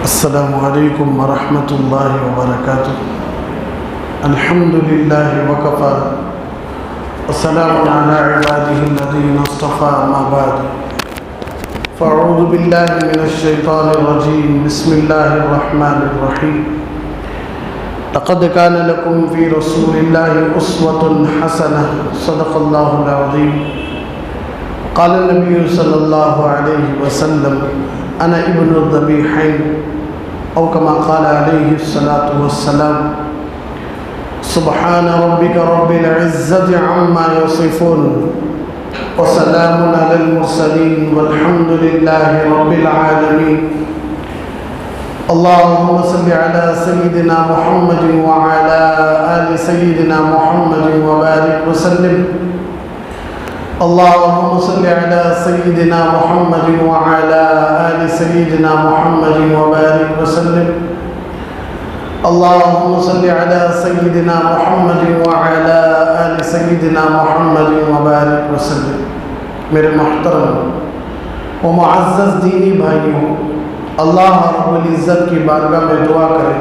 السلام علیکم ورحمۃ اللہ وبرکاتہ۔ الحمد للہ وکفی وسلام علی عبادہ الذین اصطفی، اما بعد فاعوذ باللہ من الشیطان الرجیم، بسم اللہ الرحمن الرحیم۔ لقد كان لكم في رسول الله أسوة حسنة، صدق الله العظيم۔ قال النبي صلى الله عليه وسلم: أنا ابن الذبيحين، أو كما قال عليه الصلاة والسلام۔ سبحان ربك رب العزة عما يصفون، وسلام على المرسلين، والحمد لله رب العالمين۔ اللهم صل على سيدنا محمد وعلى آل سيدنا محمد وبارك وسلم۔ اللهم صل على سيدنا محمد وعلى آل سيدنا محمد وبارك وسلم۔ اللهم صل على سيدنا محمد وعلى آل سيدنا محمد وبارك وسلم۔ میرے محترم و معزز دینی بھائیوں، اللہ رب العزت کی بارگاہ میں دعا کریں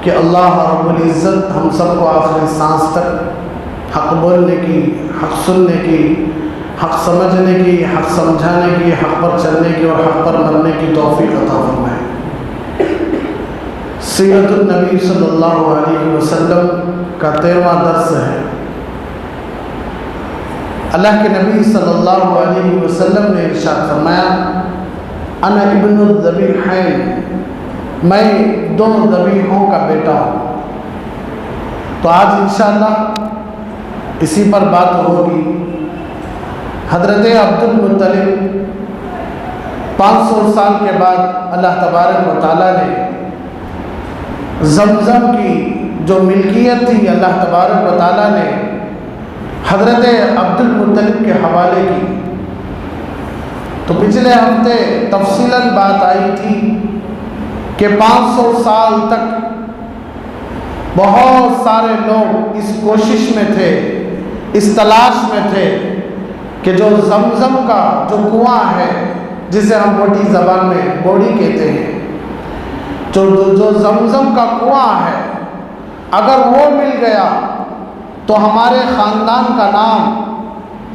کہ اللہ رب العزت ہم سب کو آخری سانس تک حق بولنے کی، حق سننے کی، حق سمجھنے کی، حق سمجھانے کی، حق پر چلنے کی اور حق پر مرنے کی توفیق عطا فرمائے۔ سیرت النبی صلی اللہ علیہ وسلم کا 13واں درس ہے۔ اللہ کے نبی صلی اللہ علیہ وسلم نے ارشاد فرمایا: انا ابن الذبیحین، میں دو ذبیحوں کا بیٹا ہوں۔ تو آج انشاءاللہ اسی پر بات ہوگی۔ حضرت عبد المطلب 500 سال کے بعد اللہ تبارک و تعالیٰ نے زمزم کی جو ملکیت تھی، اللہ تبارک و تعالیٰ نے حضرت عبد المطلب کے حوالے کی۔ تو پچھلے ہفتے تفصیلاً بات آئی تھی کہ 500 سال تک بہت سارے لوگ اس کوشش میں تھے، اس تلاش میں تھے کہ جو زمزم کا جو کنواں ہے، جسے ہم موٹی زبان میں بوڑی کہتے ہیں، جو زمزم کا کنواں ہے، اگر وہ مل گیا تو ہمارے خاندان کا نام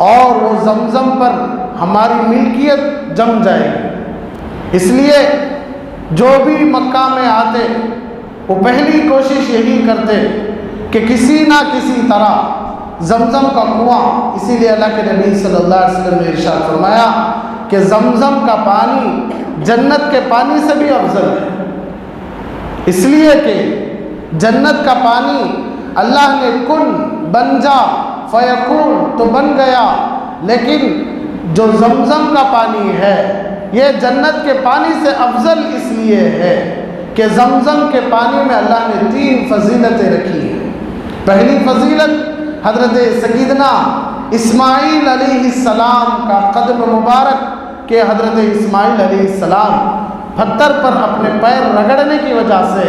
اور وہ زمزم پر ہماری ملکیت جم جائے گی۔ اس لیے جو بھی مکہ میں آتے وہ پہلی کوشش یہی کرتے کہ کسی نہ کسی طرح زمزم کا کنواں، اسی لیے اللہ کے نبی صلی اللہ علیہ وسلم نے ارشاد فرمایا کہ زمزم کا پانی جنت کے پانی سے بھی افضل ہے، اس لیے کہ جنت کا پانی اللہ نے کن بن جا فیکون تو بن گیا، لیکن جو زمزم کا پانی ہے یہ جنت کے پانی سے افضل اس لیے ہے کہ زمزم کے پانی میں اللہ نے 3 فضیلتیں رکھی ہیں۔ پہلی فضیلت حضرت سیدنا اسماعیل علیہ السلام کا قدم مبارک کہ حضرت اسماعیل علیہ السلام پتھر پر اپنے پیر رگڑنے کی وجہ سے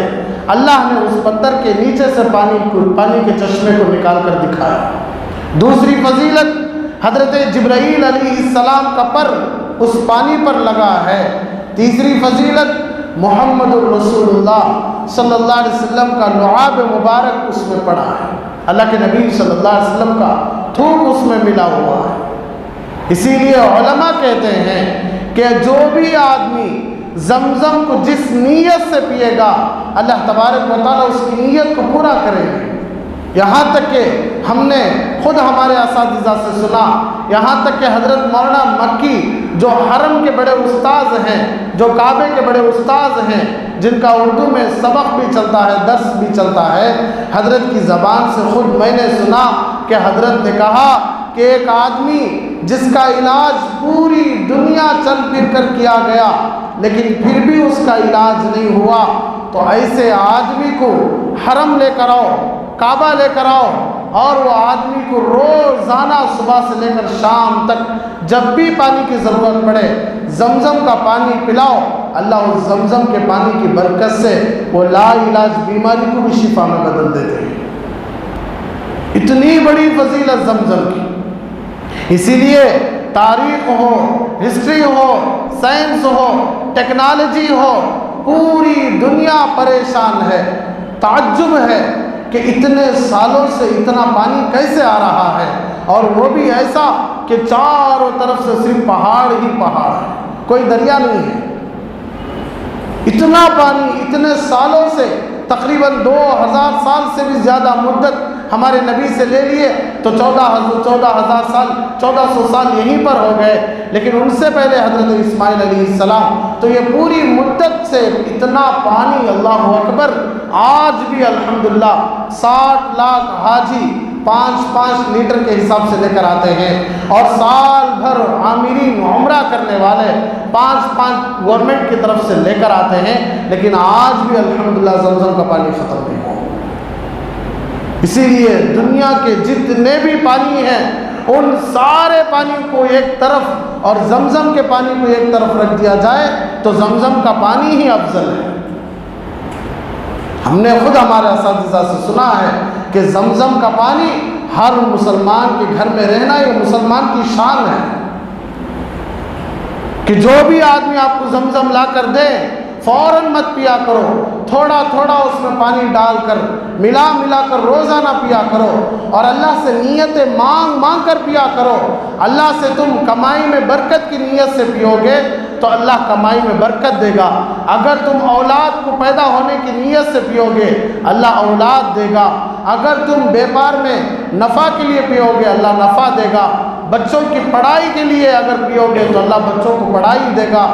اللہ نے اس پتھر کے نیچے سے پانی کے چشمے کو نکال کر دکھایا۔ دوسری فضیلت حضرت جبرائیل علیہ السلام کا پر اس پانی پر لگا ہے۔ تیسری فضیلت محمد الرسول اللہ صلی اللہ علیہ وسلم کا لعاب مبارک اس میں پڑا ہے، اللہ کے نبی صلی اللہ علیہ وسلم کا تھوک اس میں ملا ہوا ہے۔ اسی لیے علماء کہتے ہیں کہ جو بھی آدمی زمزم کو جس نیت سے پیے گا، اللہ تبارک و تعالیٰ اس کی نیت کو پورا کرے گا۔ یہاں تک کہ ہم نے خود ہمارے اساتذہ سے سنا، یہاں تک کہ حضرت مولانا مکی جو حرم کے بڑے استاذ ہیں، جو کعبے کے بڑے استاذ ہیں، جن کا اردو میں سبق بھی چلتا ہے، درس بھی چلتا ہے، حضرت کی زبان سے خود میں نے سنا کہ حضرت نے کہا کہ ایک آدمی جس کا علاج پوری دنیا چل پھر کر کیا گیا لیکن پھر بھی اس کا علاج نہیں ہوا، تو ایسے آدمی کو حرم لے کر آؤ، کعبہ لے کر آؤ، اور وہ آدمی کو روزانہ صبح سے لے کر شام تک جب بھی پانی کی ضرورت پڑے زمزم کا پانی پلاؤ، اللہ اس زمزم کے پانی کی برکت سے وہ لا علاج بیماری کو بھی شفا میں بدل دیتے ہیں۔ اتنی بڑی فضیلت زمزم کی۔ اسی لیے تاریخ ہو، ہسٹری ہو، سائنس ہو، ٹیکنالوجی ہو، پوری دنیا پریشان ہے، تعجب ہے کہ اتنے سالوں سے اتنا پانی کیسے آ رہا ہے، اور وہ بھی ایسا کہ چاروں طرف سے صرف پہاڑ ہی پہاڑ ہے، کوئی دریا نہیں ہے۔ اتنا پانی اتنے سالوں سے، تقریباً 2000 سال سے بھی زیادہ مدت ہمارے نبی سے لے لیے تو 14,000 سال 1400 سال یہیں پر ہو گئے، لیکن ان سے پہلے حضرت اسماعیل علیہ السلام، تو یہ پوری مدت سے اتنا پانی، اللہ اکبر۔ آج بھی الحمدللہ 60 لاکھ حاجی 5-5 لیٹر کے حساب سے لے کر آتے ہیں، اور سال بھر عامرین عمرہ کرنے والے 5 گورنمنٹ کی طرف سے لے کر آتے ہیں، لیکن آج بھی الحمدللہ زمزم کا پانی ختم نہیں ہوا۔ اسی لیے دنیا کے جتنے بھی پانی ہیں ان سارے پانی کو ایک طرف اور زمزم کے پانی کو ایک طرف رکھ دیا جائے تو زمزم کا پانی ہی افضل ہے۔ ہم نے خود ہمارے اساتذہ سے سنا ہے کہ زمزم کا پانی ہر مسلمان کے گھر میں رہنا یہ مسلمان کی شان ہے، کہ جو بھی آدمی آپ کو زمزم لا کر دے فوراً مت پیا کرو، تھوڑا تھوڑا اس میں پانی ڈال کر ملا کر روزانہ پیا کرو، اور اللہ سے نیتیں مانگ کر پیا کرو۔ اللہ سے تم کمائی میں برکت کی نیت سے پیو گے تو اللہ کمائی میں برکت دے گا۔ اگر تم اولاد کو پیدا ہونے کی نیت سے پیو گے اللہ اولاد دے گا۔ اگر تم بیپار میں نفع کے لیے پیو گے اللہ نفع دے گا۔ بچوں کی پڑھائی کے لیے اگر پیو گے تو اللہ بچوں کو پڑھائی دے گا۔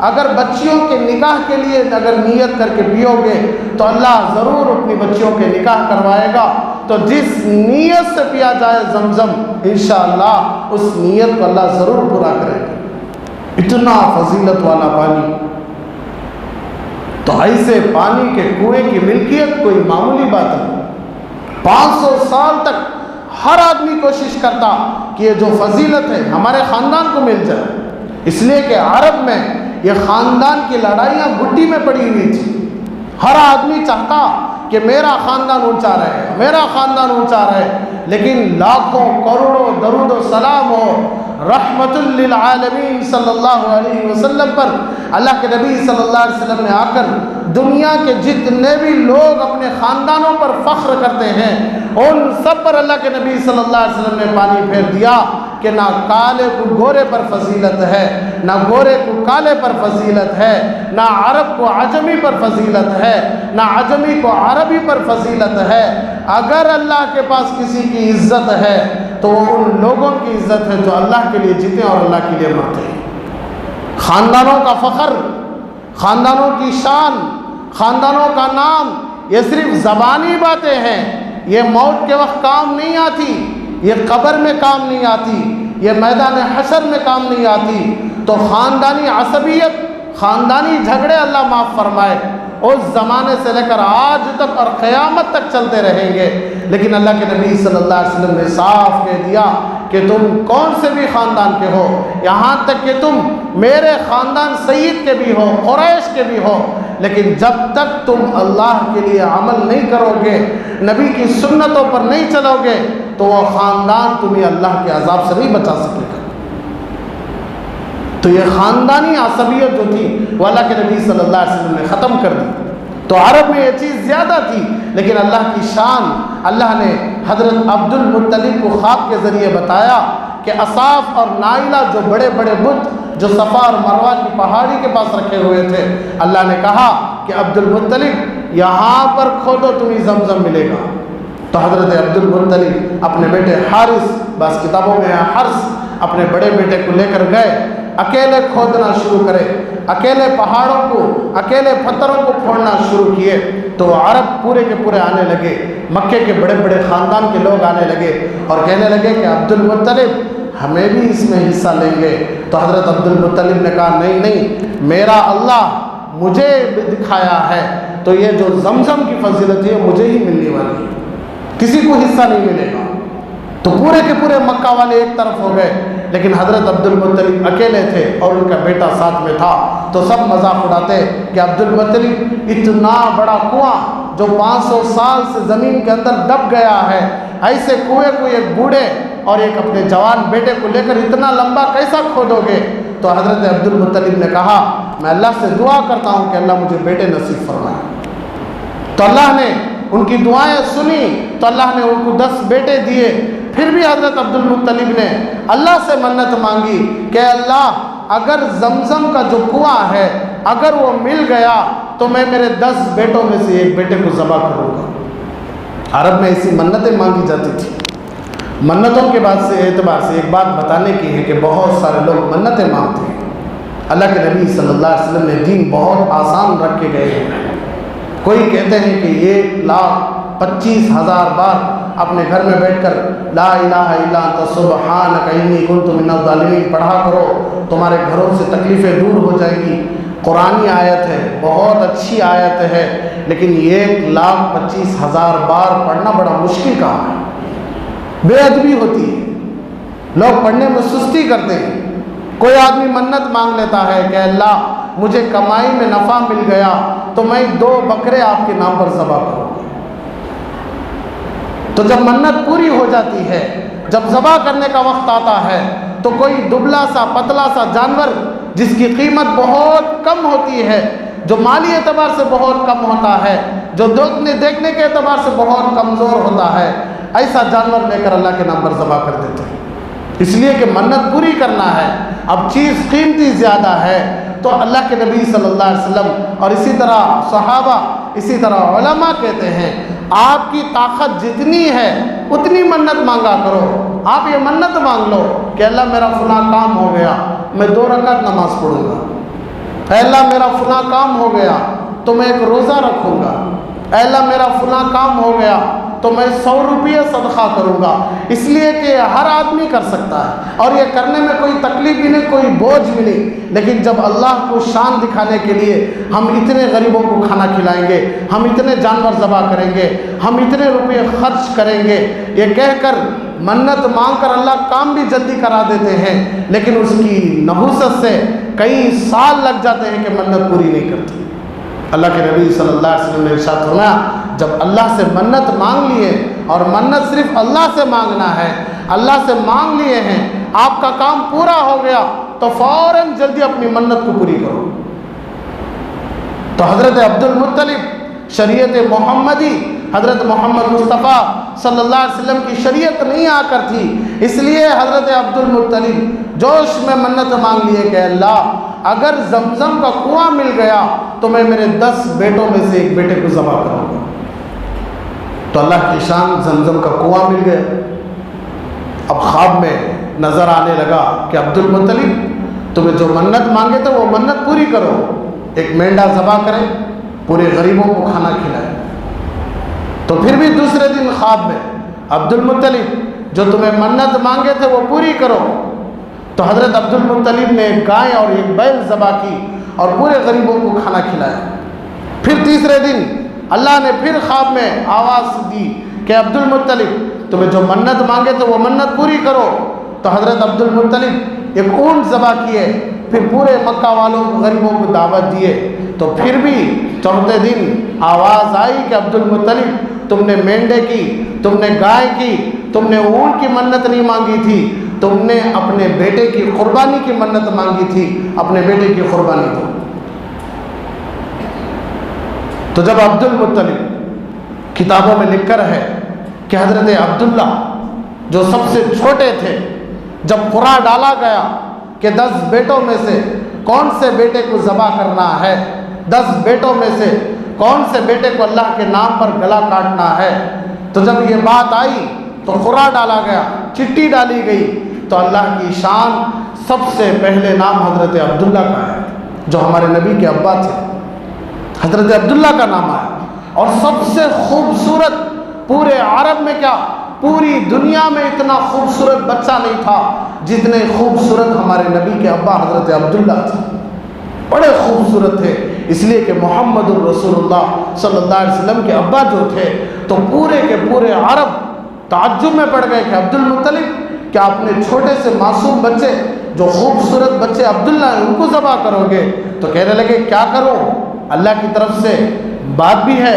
اگر بچیوں کے نکاح کے لیے اگر نیت کر کے پیو گے تو اللہ ضرور اپنی بچیوں کے نکاح کروائے گا۔ تو جس نیت سے پیا جائے زمزم انشاءاللہ اس نیت کو اللہ ضرور پورا کرے گا۔ اتنا فضیلت والا پانی، تو ایسے پانی کے کنویں کی ملکیت کوئی معمولی بات نہیں۔ 500 سال تک ہر آدمی کوشش کرتا کہ یہ جو فضیلت ہے ہمارے خاندان کو مل جائے، اس لیے کہ عرب میں یہ خاندان کی لڑائیاں گڈی میں پڑی ہوئی تھی۔ ہر آدمی چاہتا کہ میرا خاندان اونچا رہے، میرا خاندان اونچا رہے، لیکن لاکھوں کروڑوں درود و سلام ہو رحمت للعالمین صلی اللہ علیہ وسلم پر۔ اللہ کے نبی صلی اللہ علیہ وسلم نے آ کر دنیا کے جتنے بھی لوگ اپنے خاندانوں پر فخر کرتے ہیں ان سب پر اللہ کے نبی صلی اللہ علیہ وسلم نے پانی پھیر دیا کہ نہ کالے کو گورے پر فضیلت ہے، نہ گورے کو کالے پر فضیلت ہے، نہ عرب کو عجمی پر فضیلت ہے، نہ عجمی کو عربی پر فضیلت ہے۔ اگر اللہ کے پاس کسی کی عزت ہے تو ان لوگوں کی عزت ہے جو اللہ کے لیے جیتے اور اللہ کے لیے مرتے ہیں۔ خاندانوں کا فخر، خاندانوں کی شان، خاندانوں کا نام یہ صرف زبانی باتیں ہیں، یہ موت کے وقت کام نہیں آتی، یہ قبر میں کام نہیں آتی، یہ میدان حشر میں کام نہیں آتی۔ تو خاندانی عصبیت، خاندانی جھگڑے اللہ معاف فرمائے اس زمانے سے لے کر آج تک اور قیامت تک چلتے رہیں گے، لیکن اللہ کے نبی صلی اللہ علیہ وسلم نے صاف کہہ دیا کہ تم کون سے بھی خاندان کے ہو، یہاں تک کہ تم میرے خاندان سید کے بھی ہو، قریش کے بھی ہو، لیکن جب تک تم اللہ کے لیے عمل نہیں کرو گے، نبی کی سنتوں پر نہیں چلو گے تو وہ خاندان تمہیں اللہ کے عذاب سے نہیں بچا سکے گا۔ تو یہ خاندانی عصبیت جو تھی وہ اللہ کے نبی صلی اللہ علیہ وسلم نے ختم کر دی۔ تو عرب میں یہ چیز زیادہ تھی، لیکن اللہ کی شان، اللہ نے حضرت عبد المطلب کو خواب کے ذریعے بتایا کہ اصاف اور نائلہ جو بڑے بڑے بت جو صفا اور مروہ کی پہاڑی کے پاس رکھے ہوئے تھے، اللہ نے کہا کہ عبد المطلب یہاں پر کھودو تمہیں زمزم ملے گا۔ تو حضرت عبد المطلب اپنے بیٹے حارث، بعض کتابوں میں حرث، اپنے بڑے بیٹے کو لے کر گئے، اکیلے کھودنا شروع کرے، اکیلے پہاڑوں کو، اکیلے پتھروں کو پھوڑنا شروع کیے۔ تو عرب پورے کے پورے آنے لگے، مکے کے بڑے بڑے خاندان کے لوگ آنے لگے اور کہنے لگے کہ عبد المطلب ہمیں بھی اس میں حصہ لیں گے۔ تو حضرت عبد المطلب نے کہا نہیں نہیں، میرا اللہ مجھے دکھایا ہے تو یہ جو زمزم کی فضیلت ہے مجھے ہی ملنے والی ہے، کسی کو حصہ نہیں ملے گا۔ تو پورے کے پورے مکہ والے ایک طرف ہو گئے، لیکن حضرت عبد المطلب اکیلے تھے اور ان کا بیٹا ساتھ میں تھا۔ تو سب مذاق اڑاتے کہ عبد المطلب اتنا بڑا کنواں جو 500 سال سے زمین کے اندر دب گیا ہے، ایسے کنویں کو ایک بوڑھے اور ایک اپنے جوان بیٹے کو لے کر اتنا لمبا کیسا کھودو گے؟ تو حضرت عبد المطلب نے کہا میں اللہ سے دعا کرتا ہوں کہ اللہ مجھے بیٹے نصیب فرمائے۔ تو اللہ نے ان کی دعائیں سنی تو اللہ نے ان کو 10 بیٹے دیے۔ پھر بھی حضرت عبد المطلب نے اللہ سے منت مانگی کہ اللہ اگر زمزم کا جو کنواں ہے اگر وہ مل گیا تو میں میرے 10 بیٹوں میں سے ایک بیٹے کو ذبح کروں گا۔ عرب میں ایسی منتیں مانگی جاتی تھی۔ منتوں کے بعد سے اعتبار سے ایک بات بتانے کی ہے کہ بہت سارے لوگ منتیں مانگتے ہیں۔ اللہ کے نبی صلی اللہ علیہ وسلم نے دین بہت آسان رکھ کے گئے ہیں۔ کوئی کہتے ہیں کہ 1,25,000 بار اپنے گھر میں بیٹھ کر لا الہ الا انت سبحانک انی کنت من الظالمین پڑھا کرو، تمہارے گھروں سے تکلیفیں دور ہو جائیں گی۔ قرآنی آیت ہے، بہت اچھی آیت ہے، لیکن 1,25,000 بار پڑھنا بڑا مشکل کام ہے، بے ادبی ہوتی ہے، لوگ پڑھنے میں سستی کرتے ہیں۔ کوئی آدمی منت مانگ لیتا ہے کہ اللہ مجھے کمائی میں نفع مل گیا تو میں 2 بکرے آپ کے نام پر ذبح کروں گا۔ تو جب منت پوری ہو جاتی ہے، جب ذبح کرنے کا وقت آتا ہے تو کوئی دبلا سا پتلا سا جانور جس کی قیمت بہت کم ہوتی ہے، جو مالی اعتبار سے بہت کم ہوتا ہے، جو دیکھنے کے اعتبار سے بہت کمزور ہوتا ہے، ایسا جانور لے کر اللہ کے نام پر ذبح کر دیتے ہیں، اس لیے کہ منت پوری کرنا ہے۔ اب چیز قیمتی زیادہ ہے تو اللہ کے نبی صلی اللہ علیہ وسلم اور اسی طرح صحابہ اسی طرح علماء کہتے ہیں آپ کی طاقت جتنی ہے اتنی منت مانگا کرو۔ آپ یہ منت مانگ لو کہ اللہ میرا فلاں کام ہو گیا میں 2 رکعت نماز پڑھوں گا، اے اللہ میرا فلاں کام ہو گیا تو میں ایک روزہ رکھوں گا، اے اللہ میرا فلاں کام ہو گیا تو میں 100 روپیہ صدقہ کروں گا، اس لیے کہ ہر آدمی کر سکتا ہے اور یہ کرنے میں کوئی تکلیف بھی نہیں، کوئی بوجھ بھی نہیں۔ لیکن جب اللہ کو شان دکھانے کے لیے ہم اتنے غریبوں کو کھانا کھلائیں گے، ہم اتنے جانور ذبح کریں گے، ہم اتنے روپے خرچ کریں گے، یہ کہہ کر منت مانگ کر اللہ کام بھی جلدی کرا دیتے ہیں، لیکن اس کی نحوست سے کئی سال لگ جاتے ہیں کہ منت پوری نہیں کرتی۔ اللہ کے نبی صلی اللہ علیہ وسلم نے ارشاد فرمایا جب اللہ سے منت مانگ لیے، اور منت صرف اللہ سے مانگنا ہے، اللہ سے مانگ لیے ہیں، آپ کا کام پورا ہو گیا تو فوراً جلدی اپنی منت کو پوری کرو۔ تو حضرت عبد المطلب شریعت محمدی، حضرت محمد مصطفیٰ صلی اللہ علیہ وسلم کی شریعت نہیں آ کر تھی، اس لیے حضرت عبد المطلب جوش میں منت مانگ لیے کہ اللہ اگر زمزم کا کنواں مل گیا تو میں میرے 10 بیٹوں میں سے ایک بیٹے کو ذبح کروں گا۔ تو اللہ کی شان، زمزم کا کنواں مل گیا۔ اب خواب میں نظر آنے لگا کہ عبد المطلب تمہیں جو منت مانگے تھے وہ منت پوری کرو، ایک مینڈا ذبح کریں، پورے غریبوں کو کھانا کھلائیں۔ تو پھر بھی دوسرے دن خواب میں عبد المطلب جو تمہیں منت مانگے تھے وہ پوری کرو۔ تو حضرت عبد المطلب نے ایک گائے اور ایک بیل ذبح کی اور پورے غریبوں کو کھانا کھلایا۔ پھر تیسرے دن اللہ نے پھر خواب میں آواز دی کہ عبد المطلب تمہیں جو منت مانگے تھے وہ منت پوری کرو۔ تو حضرت عبد المطلب ایک اونٹ ذبح کیے، پھر پورے مکہ والوں کو غریبوں کو دعوت دیے۔ تو پھر بھی چوتھے دن آواز آئی کہ عبد المطلب تم نے مینڈے کی، تم نے گائے کی، تم نے اونٹ کی منت نہیں مانگی تھی، تم نے اپنے بیٹے کی قربانی کی منت مانگی تھی، اپنے بیٹے کی قربانی دو۔ تو جب عبد المطلب کتابوں میں لکھ کر ہے کہ حضرت عبداللہ جو سب سے چھوٹے تھے، جب قرعہ ڈالا گیا کہ 10 بیٹوں میں سے کون سے بیٹے کو ذبح کرنا ہے، 10 بیٹوں میں سے کون سے بیٹے کو اللہ کے نام پر گلا کاٹنا ہے، تو جب یہ بات آئی تو قرعہ ڈالا گیا، چٹھی ڈالی گئی، تو اللہ کی شان سب سے پہلے نام حضرت عبداللہ کا ہے جو ہمارے نبی کے ابا تھے، حضرت عبداللہ کا نام آیا۔ اور سب سے خوبصورت پورے عرب میں کیا پوری دنیا میں اتنا خوبصورت بچہ نہیں تھا جتنے خوبصورت ہمارے نبی کے ابا حضرت عبداللہ تھے، بڑے خوبصورت تھے، اس لیے کہ محمد الرسول اللہ صلی اللہ علیہ وسلم کے ابا جو تھے تو پورے کے پورے عرب تعجب میں پڑ گئے کہ عبد المطلب کیا اپنے چھوٹے سے معصوم بچے جو خوبصورت بچے عبداللہ ہیں ان کو ذبح کرو گے؟ تو کہنے لگے کیا کروں، اللہ کی طرف سے بات بھی ہے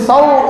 100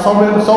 100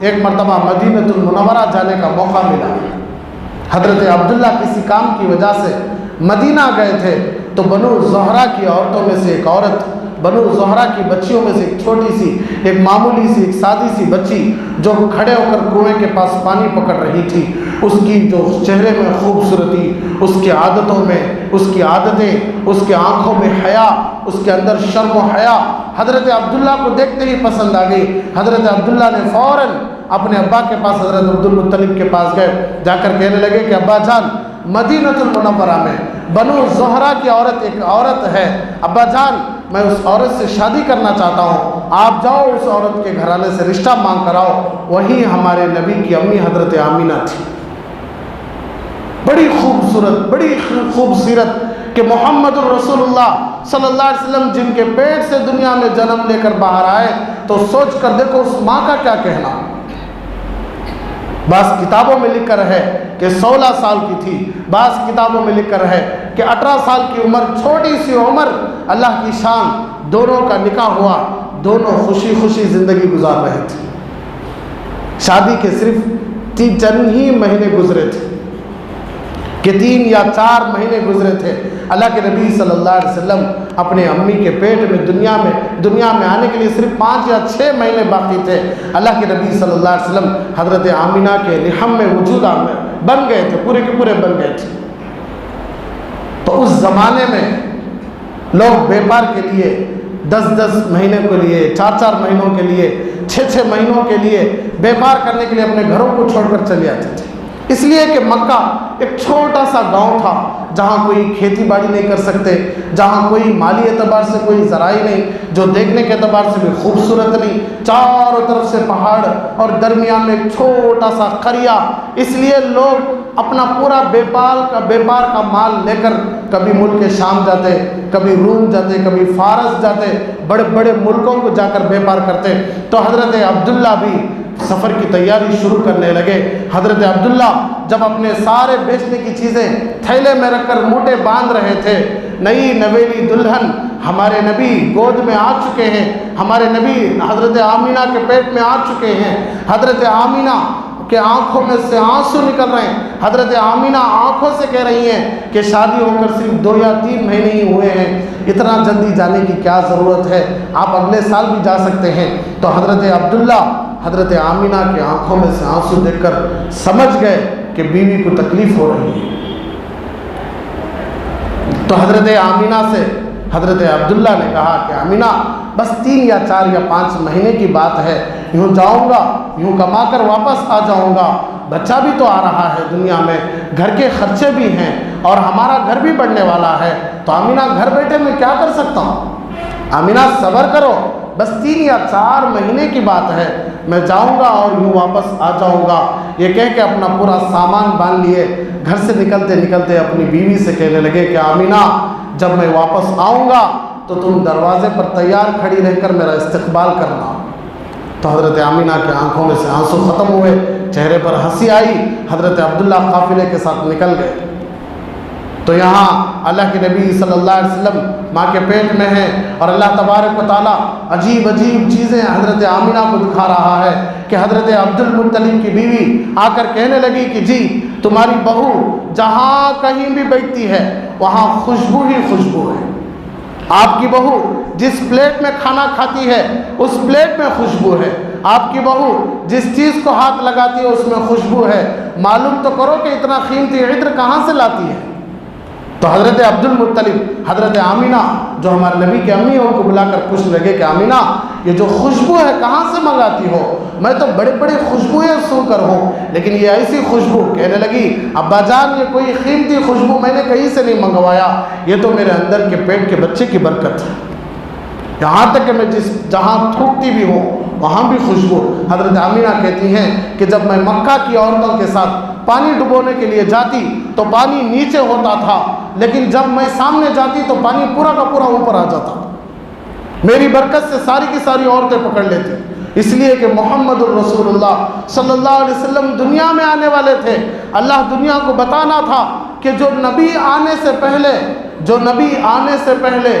ایک مرتبہ مدینۃ المنورہ جانے کا موقع ملا۔ حضرت عبداللہ کسی کام کی وجہ سے مدینہ گئے تھے، تو بنو زہرہ کی عورتوں میں سے ایک عورت، بنو زہرہ کی بچیوں میں سے ایک چھوٹی سی، ایک معمولی سی، ایک سادی سی بچی جو کھڑے ہو کر کنویں کے پاس پانی پکڑ رہی تھی، اس کی جو چہرے میں خوبصورتی، اس کی عادتوں میں، اس کی عادتیں، اس کے آنکھوں میں حیا، اس کے اندر شرم و حیا حضرت عبداللہ کو دیکھتے ہی پسند آ گئی۔ حضرت عبداللہ نے فوراً اپنے ابا کے پاس، حضرت عبدالمطلب کے پاس گئے، جا کر کہنے لگے کہ ابا جان، مدینۃ المنورہ میں بنو زہرہ کی عورت ایک عورت ہے، ابا جان میں اس عورت سے شادی کرنا چاہتا ہوں، آپ جاؤ اس عورت کے گھرانے سے رشتہ مانگ کر آؤ۔ وہی ہمارے نبی کی امی حضرت آمینہ تھی، بڑی خوبصورت، بڑی خوبصورت، کہ محمد الرسول اللہ صلی اللہ علیہ وسلم جن کے پیٹ سے دنیا میں جنم لے کر باہر آئے، تو سوچ کر دیکھو اس ماں کا کیا کہنا۔ بعض کتابوں میں لکھ کر ہے کہ 16 سال کی تھی، بعض کتابوں میں لکھ کر ہے کہ 18 سال کی عمر، چھوٹی سی عمر، اللہ کی شان، دونوں کا نکاح ہوا، دونوں خوشی خوشی زندگی گزار رہے تھے۔ شادی کے صرف چند ہی مہینے گزرے تھے، کہ 3 یا 4 مہینے گزرے تھے، اللہ کے نبی صلی اللہ علیہ وسلم اپنے امی کے پیٹ میں دنیا میں آنے کے لیے صرف 5 یا 6 مہینے باقی تھے۔ اللہ کے نبی صلی اللہ علیہ وسلم حضرت آمینہ کے رحم میں وجود بن گئے تھے، پورے کے پورے بن گئے تھے۔ تو اس زمانے میں لوگ بیپار کے لیے 10 مہینے کے لیے، 4 مہینوں کے لیے، 6 مہینوں کے لیے بیپار کرنے کے لیے اپنے گھروں کو چھوڑ کر چلے جاتے تھے، اس لیے کہ مکہ ایک چھوٹا سا گاؤں تھا، جہاں کوئی کھیتی باڑی نہیں کر سکتے، جہاں کوئی مالی اعتبار سے کوئی ذرائع نہیں، جو دیکھنے کے اعتبار سے بھی خوبصورت نہیں، چاروں طرف سے پہاڑ اور درمیان میں ایک چھوٹا سا قریہ۔ اس لیے لوگ اپنا پورا بیپار کا مال لے کر کبھی ملک شام جاتے، کبھی روم جاتے، کبھی فارس جاتے، بڑے بڑے ملکوں کو جا کر بیپار کرتے۔ تو حضرت عبداللہ بھی سفر کی تیاری شروع کرنے لگے۔ حضرت عبداللہ جب اپنے سارے بیچنے کی چیزیں تھیلے میں رکھ کر موٹے باندھ رہے تھے، نئی نویلی دلہن ہمارے نبی گود میں آ چکے ہیں، ہمارے نبی حضرت آمینہ کے پیٹ میں آ چکے ہیں، حضرت آمینہ کہ آنکھوں میں سے آنسو نکل رہے ہیں، حضرت آمینہ آنکھوں سے کہہ رہی ہیں کہ شادی ہو کر صرف 2 یا 3 مہینے ہی ہوئے ہیں، اتنا جلدی جانے کی کیا ضرورت ہے، آپ اگلے سال بھی جا سکتے ہیں۔ تو حضرت عبداللہ حضرت آمینہ کی آنکھوں میں سے آنسو دیکھ کر سمجھ گئے کہ بیوی کو تکلیف ہو رہی ہے۔ تو حضرت آمینہ سے حضرت عبداللہ نے کہا کہ آمینہ بس 3 یا 4 یا 5 مہینے کی بات ہے، یوں جاؤں گا، یوں کما کر واپس آ جاؤں گا، بچہ بھی تو آ رہا ہے دنیا میں، گھر کے خرچے بھی ہیں اور ہمارا گھر بھی بڑھنے والا ہے، تو آمینہ گھر بیٹھے میں کیا کر سکتا ہوں، آمینہ صبر کرو، بس 3 یا 4 مہینے کی بات ہے، میں جاؤں گا اور یوں واپس آ جاؤں گا۔ یہ کہہ کے اپنا پورا سامان باندھ لیے، گھر سے نکلتے نکلتے اپنی بیوی سے کہنے لگے کہ آمینہ جب میں واپس آؤں گا تو تم دروازے پر تیار کھڑی رہ کر میرا استقبال کرنا۔ تو حضرت آمینہ کے آنکھوں میں سے آنسو ختم ہوئے، چہرے پر ہنسی آئی، حضرت عبداللہ قافلے کے ساتھ نکل گئے۔ تو یہاں اللہ کے نبی صلی اللہ علیہ وسلم ماں کے پیٹ میں ہیں، اور اللہ تبارک و تعالیٰ عجیب عجیب چیزیں حضرت آمینہ کو دکھا رہا ہے کہ حضرت عبدالمطلب کی بیوی آ کر کہنے لگی کہ جی تمہاری بہو جہاں کہیں بھی بیٹھتی ہے وہاں خوشبو ہی خوشبو ہے، آپ کی بہو جس پلیٹ میں کھانا کھاتی ہے اس پلیٹ میں خوشبو ہے، آپ کی بہو جس چیز کو ہاتھ لگاتی ہے اس میں خوشبو ہے، معلوم تو کرو کہ اتنا قیمتی عطر کہاں سے لاتی ہے۔ تو حضرت عبدالمطلب حضرت آمینہ جو ہمارے نبی کی امی ہیں ان کو بلا کر پوچھنے لگے کہ آمینہ یہ جو خوشبو ہے کہاں سے منگاتی ہو، میں تو بڑے بڑے خوشبوئیں سو کر ہوں لیکن یہ ایسی خوشبو، کہنے لگی ابا جان یہ کوئی قیمتی خوشبو میں نے کہیں سے نہیں منگوایا، یہ تو میرے اندر کے پیٹ کے بچے کی برکت ہے، یہاں تک کہ میں جہاں تھوکتی بھی ہوں وہاں بھی خوشبو۔ حضرت آمینہ کہتی ہیں کہ جب میں مکہ کی عورتوں کے ساتھ پانی ڈبونے کے لیے جاتی تو پانی نیچے ہوتا تھا، لیکن جب میں سامنے جاتی تو پانی پورا کا پورا اوپر آ جاتا، میری برکت سے ساری کی ساری عورتیں پکڑ لیتی، اس لیے کہ محمد الرسول اللہ صلی اللہ علیہ وسلم دنیا میں آنے والے تھے، اللہ دنیا کو بتانا تھا کہ جو نبی آنے سے پہلے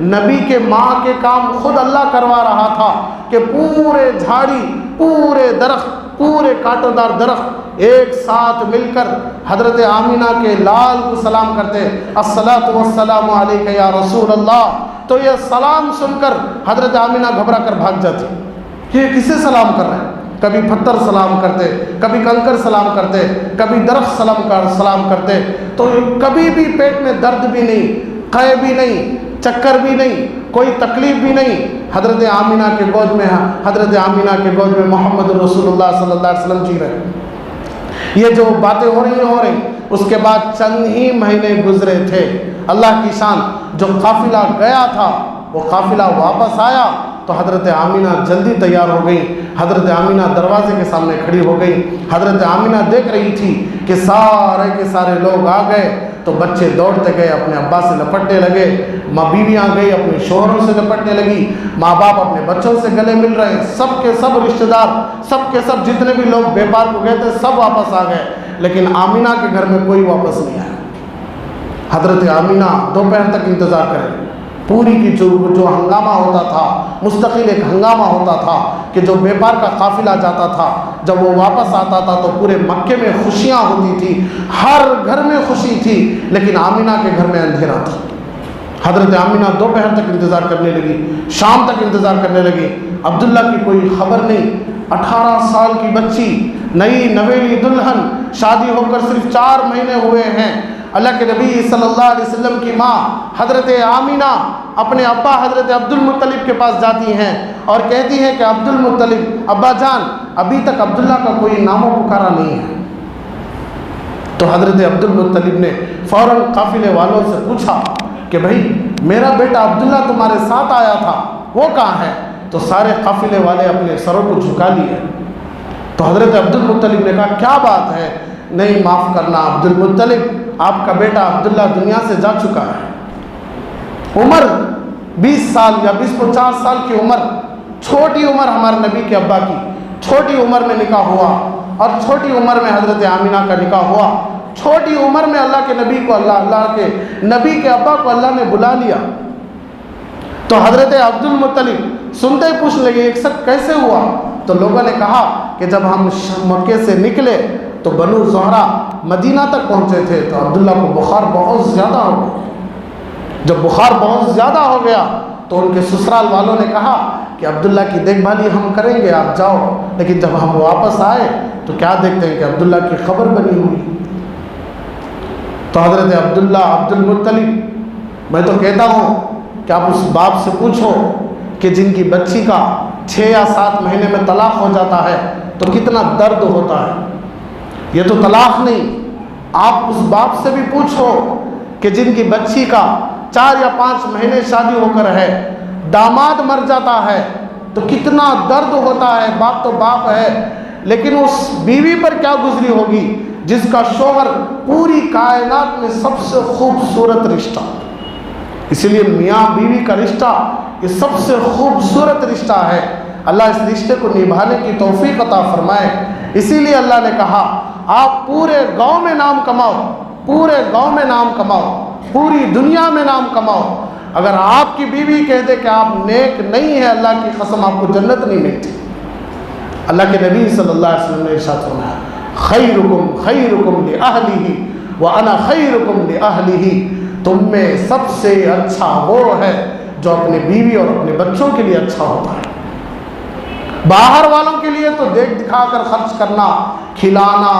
نبی کے ماں کے کام خود اللہ کروا رہا تھا، کہ پورے جھاڑی، پورے درخت، پورے کانٹوں دار درخت ایک ساتھ مل کر حضرت آمینہ کے لال کو سلام کرتے، الصلاۃ والسلام علیک یا رسول اللہ۔ تو یہ سلام سن کر حضرت آمینہ گھبرا کر بھاگ جاتی کہ یہ کسے سلام کر رہے ہیں؟ کبھی پتھر سلام کرتے، کبھی کنکر سلام کرتے، کبھی درخت سلام کرتے، تو کبھی بھی پیٹ میں درد بھی نہیں، قے بھی نہیں، چکر بھی نہیں، کوئی تکلیف بھی نہیں۔ حضرت آمینہ کے گود میں محمد رسول اللہ صلی اللہ علیہ وسلم جی رہے۔ یہ جو باتیں ہو رہی اس کے بعد چند ہی مہینے گزرے تھے، اللہ کی شان، جو قافلہ گیا تھا وہ قافلہ واپس آیا تو حضرت آمینہ جلدی تیار ہو گئی۔ حضرت آمینہ دروازے کے سامنے کھڑی ہو گئی۔ حضرت آمینہ دیکھ رہی تھی کہ سارے کے سارے لوگ آ گئے تو بچے دوڑتے گئے، اپنے ابا سے لپٹنے لگے، ماں بیویاں گئی اپنے شوہروں سے لپٹنے لگی، ماں باپ اپنے بچوں سے گلے مل رہے ہیں، سب کے سب رشتہ دار، سب کے سب جتنے بھی لوگ بیپار کو گئے تھے سب واپس آ گئے، لیکن آمینہ کے گھر میں کوئی واپس نہیں آیا۔ حضرت آمینہ دوپہر تک انتظار کرے، پوری کی جو ہنگامہ ہوتا تھا، مستقل ایک ہنگامہ ہوتا تھا کہ جو بیپار کا قافلہ جاتا تھا جب وہ واپس آتا تھا تو پورے مکے میں خوشیاں ہوتی تھی، ہر گھر میں خوشی تھی، لیکن آمینہ کے گھر میں اندھیرا تھا۔ حضرت آمینہ دوپہر تک انتظار کرنے لگی، شام تک انتظار کرنے لگی، عبداللہ کی کوئی خبر نہیں۔ 18 سال کی بچی، نئی نویلی دلہن، شادی ہو کر صرف 4 مہینے ہوئے ہیں۔ اللہ کے نبی صلی اللہ علیہ وسلم کی ماں حضرت آمینہ اپنے ابا حضرت عبد المطلب کے پاس جاتی ہیں اور کہتی ہیں کہ عبد المطلب، ابا جان، ابھی تک عبداللہ کا کوئی نام و پکارا نہیں ہے۔ تو حضرت عبد المطلب نے فوراً قافلے والوں سے پوچھا کہ بھائی میرا بیٹا عبداللہ تمہارے ساتھ آیا تھا، وہ کہاں ہے؟ تو سارے قافلے والے اپنے سروں کو جھکا لیے۔ تو حضرت عبد المطلب نے کہا کیا بات ہے؟ نہیں، معاف کرنا عبد المطلب، آپ کا بیٹا عبداللہ دنیا سے جا چکا ہے۔ عمر 20 سال یا 20-50 سال کی عمر، چھوٹی عمر ہمارے نبی کے ابا کی، چھوٹی عمر میں نکاح ہوا، اور چھوٹی عمر میں حضرت آمینہ کا نکاح ہوا۔ چھوٹی عمر میں اللہ کے نبی کو اللہ کے نبی کے ابا کو اللہ نے بلا لیا۔ تو حضرت عبد المطلب سنتے ہی پوچھنے لگے ایک سب کیسے ہوا؟ تو لوگوں نے کہا کہ جب ہم مکے سے نکلے تو بنو زہرہ مدینہ تک پہنچے تھے تو عبداللہ کو بخار بہت زیادہ ہو گیا۔ جب بخار بہت زیادہ ہو گیا تو ان کے سسرال والوں نے کہا کہ عبداللہ کی دیکھ بھالی ہم کریں گے، آپ جاؤ۔ لیکن جب ہم واپس آئے تو کیا دیکھتے ہیں کہ عبداللہ کی خبر بنی ہوئی۔ تو حضرت عبداللہ عبد المطلب، میں تو کہتا ہوں کہ آپ اس باپ سے پوچھو کہ جن کی بچی کا 6 یا 7 مہینے میں طلاق ہو جاتا ہے تو کتنا درد ہوتا ہے۔ یہ تو طلاق نہیں، آپ اس باپ سے بھی پوچھو کہ جن کی بچی کا 4 یا 5 مہینے شادی ہو کر ہے، داماد مر جاتا ہے تو کتنا درد ہوتا ہے۔ باپ تو باپ ہے، لیکن اس بیوی پر کیا گزری ہوگی جس کا شوہر پوری کائنات میں سب سے خوبصورت رشتہ۔ اسی لیے میاں بیوی کا رشتہ یہ سب سے خوبصورت رشتہ ہے۔ اللہ اس رشتے کو نبھانے کی توفیق عطا فرمائے۔ اسی لیے اللہ نے کہا آپ پورے گاؤں میں نام کماؤ، پورے گاؤں میں نام کماؤ، پوری دنیا میں نام کماؤ۔ اگر آپ کی بیوی کہہ دے کہ آپ نیک نہیں ہے، اللہ کی قسم آپ کو جنت نہیں ملتی۔ اللہ کے نبی صلی اللہ علیہ وسلم نے ارشاد فرمایا خیرکم خیرکم لأہلہ وانا خیرکم لأہلہ، تم میں سب سے اچھا وہ ہے جو اپنے بیوی اور اپنے بچوں کے لیے اچھا ہوتا ہے۔ باہر والوں کے لیے تو دیکھ دکھا کر خرچ کرنا، کھلانا،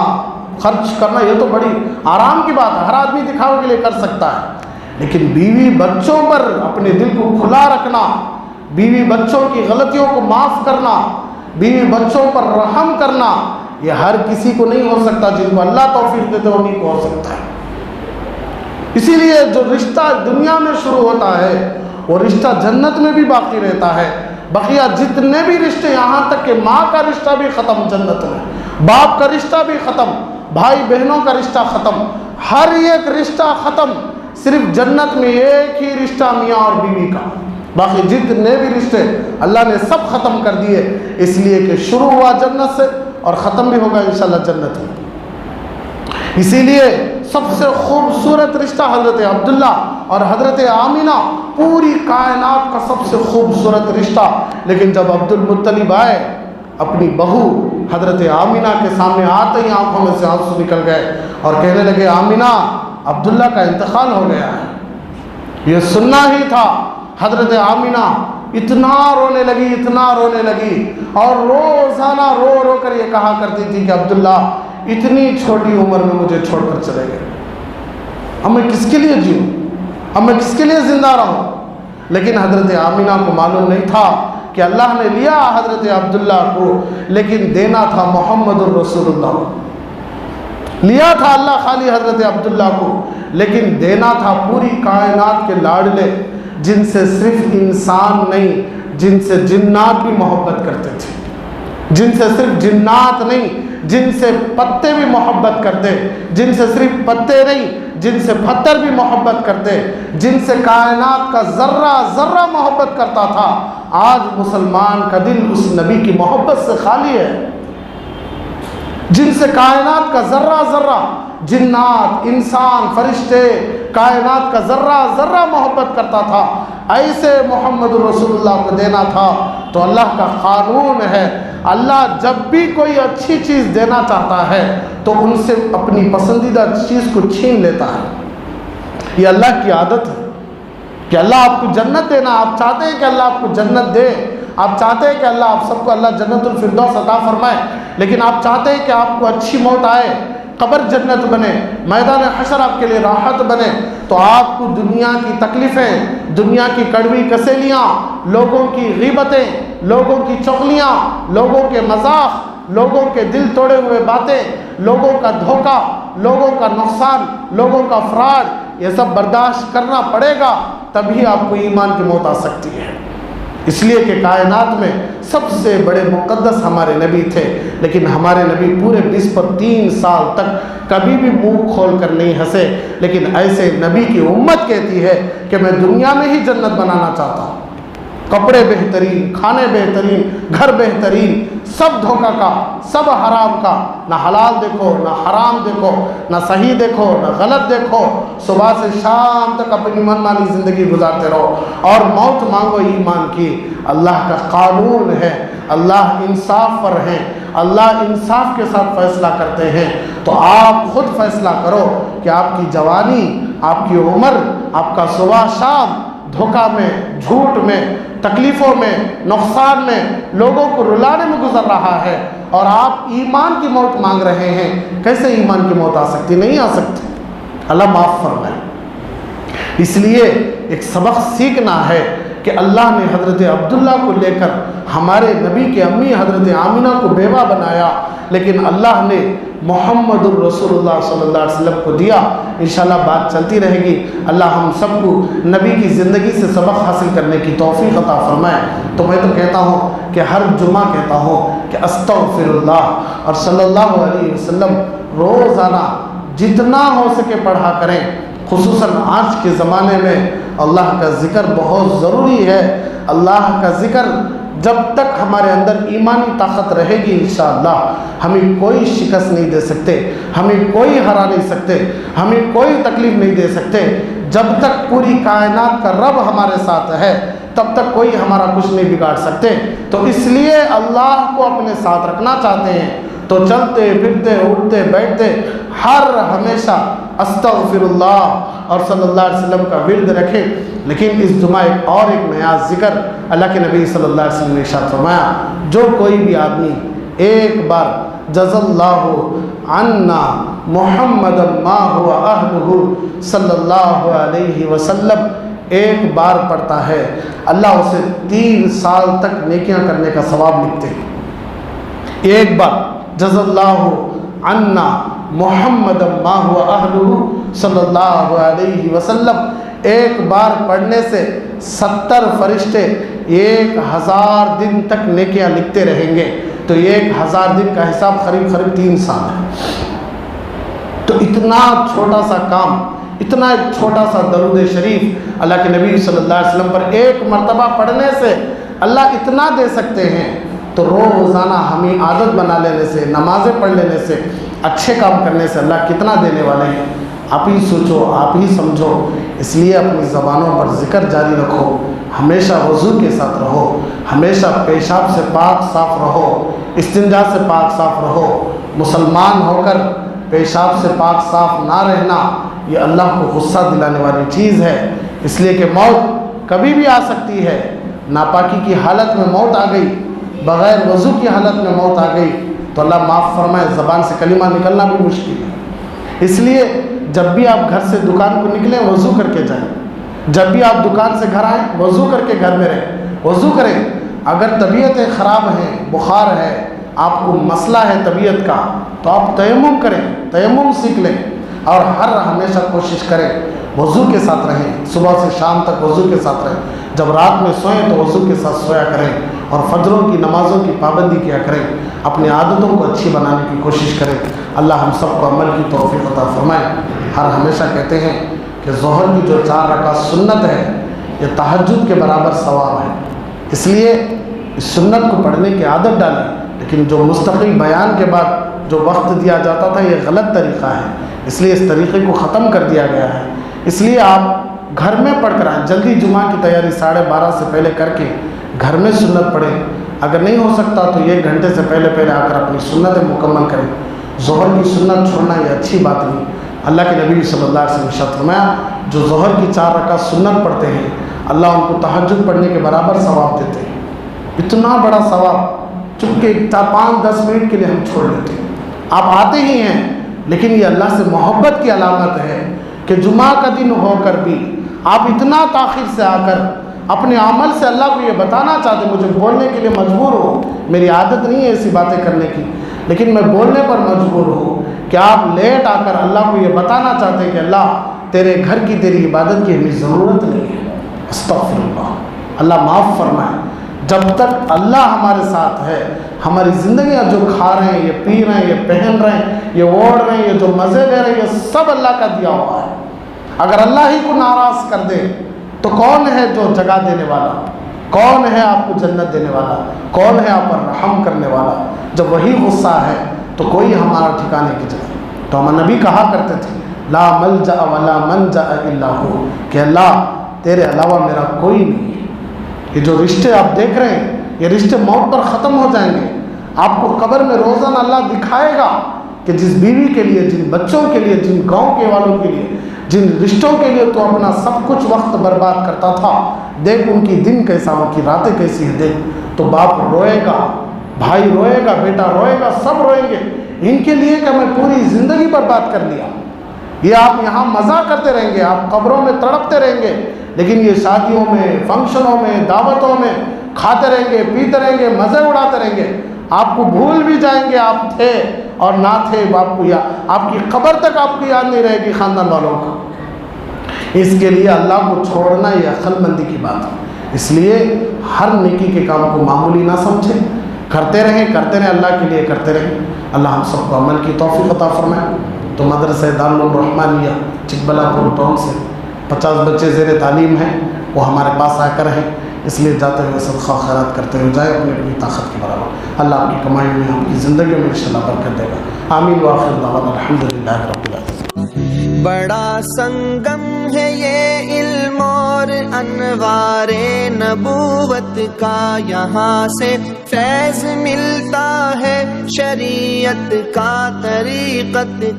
خرچ کرنا یہ تو بڑی آرام کی بات ہے، ہر آدمی دکھاوے کے لیے کر سکتا ہے، لیکن بیوی بچوں پر اپنے دل کو کھلا رکھنا، بیوی بچوں کی غلطیوں کو معاف کرنا، بیوی بچوں پر رحم کرنا، یہ ہر کسی کو نہیں ہو سکتا، جن کو اللہ توفیق دیتے انہیں کو ہو سکتا ہے۔ اسی لیے جو رشتہ دنیا میں شروع ہوتا ہے وہ رشتہ جنت میں بھی باقی رہتا ہے۔ بقیہ جتنے بھی رشتے، یہاں تک کہ ماں کا رشتہ بھی ختم جنت میں، باپ کا رشتہ بھی ختم، بھائی بہنوں کا رشتہ ختم، ہر ایک رشتہ ختم، صرف جنت میں ایک ہی رشتہ میاں اور بیوی کا، باقی جتنے بھی رشتے اللہ نے سب ختم کر دیے، اس لیے کہ شروع ہوا جنت سے اور ختم بھی ہوگا انشاءاللہ جنت میں۔ اسی لیے سب سے خوبصورت رشتہ حضرت عبداللہ اور حضرت آمینہ، پوری کائنات کا سب سے خوبصورت رشتہ۔ لیکن جب عبد المطلب آئے اپنی بہو حضرت آمینہ کے سامنے آتے ہی آنکھوں میں سے آنسو نکل گئے اور کہنے لگے آمینہ عبداللہ کا انتقال ہو گیا ہے۔ یہ سننا ہی تھا۔ حضرت آمینہ اتنا رونے لگی اور روزانہ رو رو کر یہ کہا کرتی تھی کہ عبداللہ اتنی چھوٹی عمر میں مجھے چھوڑ کر چلے گئے، اب میں کس کے لیے جیوں، اب میں کس کے لیے زندہ رہوں۔ لیکن حضرت آمینہ کو معلوم نہیں تھا کہ اللہ نے لیا حضرت عبداللہ کو، لیکن دینا تھا محمد الرسول اللہ۔ لیا تھا اللہ خالی حضرت عبداللہ کو، لیکن دینا تھا پوری کائنات کے لاڈلے، جن سے صرف انسان نہیں، جن سے جنات بھی محبت کرتے تھے، جن سے صرف جنات نہیں، جن سے پتے بھی محبت کرتے، جن سے صرف پتے نہیں، جن سے پتھر بھی محبت کرتے، جن سے کائنات کا ذرہ ذرہ محبت کرتا تھا۔ آج مسلمان کا دل اس نبی کی محبت سے خالی ہے، جن سے کائنات کا ذرہ ذرہ، جنات، انسان، فرشتے، کائنات کا ذرہ ذرہ محبت کرتا تھا، ایسے محمد رسول اللہ کو دینا تھا۔ تو اللہ کا قانون ہے، اللہ جب بھی کوئی اچھی چیز دینا چاہتا ہے تو ان سے اپنی پسندیدہ چیز کو چھین لیتا ہے۔ یہ اللہ کی عادت ہے کہ اللہ آپ کو جنت دینا، آپ چاہتے ہیں کہ اللہ آپ کو جنت دے، آپ چاہتے ہیں کہ اللہ آپ سب کو اللہ جنت الفردوس عطا فرمائے، لیکن آپ چاہتے ہیں کہ آپ کو اچھی موت آئے، قبر جنت بنے، میدان حشر آپ کے لیے راحت بنے، تو آپ کو دنیا کی تکلیفیں، دنیا کی کڑوی کسیلیاں، لوگوں کی غیبتیں، لوگوں کی چغلیاں، لوگوں کے مذاق، لوگوں کے دل توڑے ہوئے باتیں، لوگوں کا دھوکہ، لوگوں کا نقصان، لوگوں کا فراڈ، یہ سب برداشت کرنا پڑے گا، تبھی آپ کو ایمان کی موت آ سکتی ہے۔ اس لیے کہ کائنات میں سب سے بڑے مقدس ہمارے نبی تھے، لیکن ہمارے نبی پورے 20 پر 3 سال تک کبھی بھی منہ کھول کر نہیں ہنسے، لیکن ایسے نبی کی امت کہتی ہے کہ میں دنیا میں ہی جنت بنانا چاہتا ہوں، کپڑے بہترین، کھانے بہترین، گھر بہترین، سب دھوکہ کا، سب حرام کا، نہ حلال دیکھو، نہ حرام دیکھو، نہ صحیح دیکھو، نہ غلط دیکھو، صبح سے شام تک اپنی من مانی زندگی گزارتے رہو اور موت مانگو ایمان کی۔ اللہ کا قانون ہے، اللہ انصاف پر ہیں، اللہ انصاف کے ساتھ فیصلہ کرتے ہیں۔ تو آپ خود فیصلہ کرو کہ آپ کی جوانی، آپ کی عمر، آپ کا صبح شام دھوکہ میں، جھوٹ میں، تکلیفوں میں، نقصان میں، لوگوں کو رلانے میں گزر رہا ہے، اور آپ ایمان کی موت مانگ رہے ہیں۔ کیسے ایمان کی موت آ سکتی؟ نہیں آ سکتی، اللہ معاف فرمائے۔ اس لیے ایک سبق سیکھنا ہے کہ اللہ نے حضرت عبداللہ کو لے کر ہمارے نبی کے امی حضرت آمینہ کو بیوہ بنایا، لیکن اللہ نے محمد الرسول اللہ صلی اللہ علیہ وسلم کو دیا۔ انشاءاللہ بات چلتی رہے گی۔ اللہ ہم سب کو نبی کی زندگی سے سبق حاصل کرنے کی توفیق عطا فرمائے۔ تو میں تو کہتا ہوں کہ ہر جمعہ کہتا ہوں کہ استغفر اللہ، اور صلی اللہ علیہ وسلم روزانہ جتنا ہو سکے پڑھا کریں۔ خصوصاً آج کے زمانے میں اللہ کا ذکر بہت ضروری ہے۔ اللہ کا ذکر جب تک ہمارے اندر ایمانی طاقت رہے گی انشاءاللہ ہمیں کوئی شکست نہیں دے سکتے، ہمیں کوئی ہرا نہیں سکتے، ہمیں کوئی تکلیف نہیں دے سکتے۔ جب تک پوری کائنات کا رب ہمارے ساتھ ہے تب تک کوئی ہمارا کچھ نہیں بگاڑ سکتے۔ تو اس لیے اللہ کو اپنے ساتھ رکھنا چاہتے ہیں تو چلتے پھرتے اٹھتے بیٹھتے ہر ہمیشہ استغفر اللہ اور صلی اللہ علیہ وسلم کا ورد رکھیں۔ لیکن اس جمعہ ایک نیا ذکر اللہ کے نبی صلی اللہ علیہ وسلم نے ارشاد فرمایا، جو کوئی بھی آدمی ایک بار جزا اللہ عنا محمد ما هو اہلہ صلی اللہ علیہ وسلم ایک بار پڑھتا ہے، اللہ اسے 3 سال تک نیکیاں کرنے کا ثواب لکھتے ہیں۔ ایک بار جزا اللہ عنا محمد ما هو اہلہ صلی اللہ علیہ وسلم ایک بار پڑھنے سے 70 فرشتے 1000 دن تک نیکیاں لکھتے رہیں گے۔ تو 1000 دن کا حساب قریب 3 سال ہے۔ تو اتنا چھوٹا سا کام، اتنا ایک چھوٹا سا درود شریف اللہ کے نبی صلی اللہ علیہ وسلم پر ایک مرتبہ پڑھنے سے اللہ اتنا دے سکتے ہیں۔ تو روزانہ ہمیں عادت بنا لینے سے، نمازیں پڑھ لینے سے، اچھے کام کرنے سے اللہ کتنا دینے والے ہیں۔ آپ ہی سوچو، آپ ہی سمجھو۔ اس لیے اپنی زبانوں پر ذکر جاری رکھو، ہمیشہ وضو کے ساتھ رہو، ہمیشہ پیشاب سے پاک صاف رہو، استنجا سے پاک صاف رہو۔ مسلمان ہو کر پیشاب سے پاک صاف نہ رہنا یہ اللہ کو غصہ دلانے والی چیز ہے، اس لیے کہ موت کبھی بھی آ سکتی ہے۔ ناپاکی کی حالت میں موت آ گئی، بغیر وضو کی حالت میں موت آ گئی تو اللہ معاف فرمائے زبان سے کلمہ نکلنا بھی مشکل ہے۔ اس لیے جب بھی آپ گھر سے دکان کو نکلیں وضو کر کے جائیں، جب بھی آپ دکان سے گھر آئیں وضو کر کے گھر میں رہیں، وضو کریں۔ اگر طبیعتیں خراب ہیں، بخار ہے، آپ کو مسئلہ ہے طبیعت کا، تو آپ تیمم کریں، تیمم سیکھ لیں، اور ہمیشہ کوشش کریں وضو کے ساتھ رہیں، صبح سے شام تک وضو کے ساتھ رہیں۔ جب رات میں سوئیں تو وضو کے ساتھ سویا کریں، اور فجروں کی نمازوں کی پابندی کیا کریں، اپنی عادتوں کو اچھی بنانے کی کوشش کریں۔ اللہ ہم سب کو عمل کی توفیق عطا فرمائے۔ ہمیشہ کہتے ہیں کہ ظہر کی جو 4 رکعت سنت ہے یہ تہجد کے برابر ثواب ہے، اس لیے اس سنت کو پڑھنے کی عادت ڈالیں۔ لیکن جو مستقل بیان کے بعد جو وقت دیا جاتا تھا یہ غلط طریقہ ہے، اس لیے اس طریقے کو ختم کر دیا گیا ہے۔ اس لیے آپ گھر میں پڑھ کر آئیں، جلدی جمعہ کی تیاری 12:30 سے پہلے کر کے گھر میں سنت پڑھیں۔ اگر نہیں ہو سکتا تو 1 گھنٹے سے پہلے آ کر اپنی سنتیں مکمل کریں۔ ظہر کی سنت چھوڑنا یہ اچھی بات نہیں۔ اللہ کے نبی صلی اللہ علیہ وسلم نے ارشاد فرمایا جو ظہر کی 4 رکعت سنت پڑھتے ہیں اللہ ان کو تہجد پڑھنے کے برابر ثواب دیتے ہیں۔ اتنا بڑا ثواب، چونکہ 5-10 منٹ کے لیے ہم چھوڑ لیتے ہیں، آپ آتے ہی ہیں، لیکن یہ اللہ سے محبت کی علامت ہے کہ جمعہ کا دن ہو کر بھی آپ اتنا تاخیر سے آ کر اپنے عمل سے اللہ کو یہ بتانا چاہتے، مجھے بولنے کے لیے مجبور ہو، میری عادت نہیں ہے ایسی باتیں کرنے کی، لیکن میں بولنے پر مجبور ہوں کہ آپ لیٹ آ کر اللہ کو یہ بتانا چاہتے کہ اللہ تیرے گھر کی تیری عبادت کی ہمیں ضرورت نہیں ہے۔ استغفر اللہ، اللہ معاف فرمائے۔ جب تک اللہ ہمارے ساتھ ہے، ہماری زندگیاں جو کھا رہے ہیں، یہ پی رہے ہیں، یہ پہن رہے ہیں، یہ اوڑھ رہے ہیں، یہ جو مزے لے رہے ہیں، یہ سب اللہ کا دیا ہوا ہے۔ اگر اللہ ہی کو ناراض کر دے تو کون ہے جو جگہ دینے والا؟ کون ہے آپ کو جنت دینے والا؟ کون ہے آپ پر رحم کرنے والا؟ جب وہی غصہ ہے تو کوئی ہمارا ٹھکانے کی جگہ۔ تو ہمارے نبی کہا کرتے تھے لا ملجأ ولا منجأ الا ہو، کہ اللہ تیرے علاوہ میرا کوئی نہیں ہے۔ یہ جو رشتے آپ دیکھ رہے ہیں یہ رشتے موت پر ختم ہو جائیں گے۔ آپ کو قبر میں روزانہ اللہ دکھائے گا کہ جس بیوی کے لیے، جن بچوں کے لیے، جن گاؤں کے والوں کے لیے، جن رشتوں کے لیے تو اپنا سب کچھ وقت برباد کرتا تھا، دیکھ ان کی دن کیسا، ان کی راتیں کیسی ہیں، دیکھ۔ تو باپ روئے گا، بھائی روئے گا، بیٹا روئے گا، سب روئیں گے ان کے لیے کہ میں پوری زندگی برباد کر لیا۔ یہ آپ یہاں مزہ کرتے رہیں گے، آپ قبروں میں تڑپتے رہیں گے، لیکن یہ شادیوں میں، فنکشنوں میں، دعوتوں میں کھاتے رہیں گے، پیتے رہیں گے، مزے اڑاتے رہیں گے۔ آپ کو بھول بھی جائیں گے آپ تھے اور نہ تھے، آپ کو آپ کی قبر تک آپ کو یاد نہیں رہے گی خاندان والوں کا۔ اس کے لیے اللہ کو چھوڑنا یہ عقل مندی کی بات ہے۔ اس لیے ہر نیکی کے کام کو معمولی نہ سمجھیں، کرتے رہیں اللہ کے لیے کرتے رہیں۔ اللہ ہم سب کو عمل کی توفیق عطا فرمائے۔ تو مدرسہ دارالرحمانیہ چکبلا پور ٹاؤن سے 50 بچے زیر تعلیم ہیں، وہ ہمارے پاس آ کر ہیں، اس لیے جاتے ہوئے صدقہ خیرات کرتے ہوئے جائے اپنی اپنی طاقت کے برابر۔ اللہ آپ کی کمائی میں، آپ کی زندگیوں میں انشاءاللہ برکت دے گا۔ آمین وآخر دعوانا الحمدللہ رب العالمین۔ بڑا سنگم ہے یہ علم اور انوار نبوت کا، یہاں سے فیض ملتا ہے شریعت کا، طریقت کا۔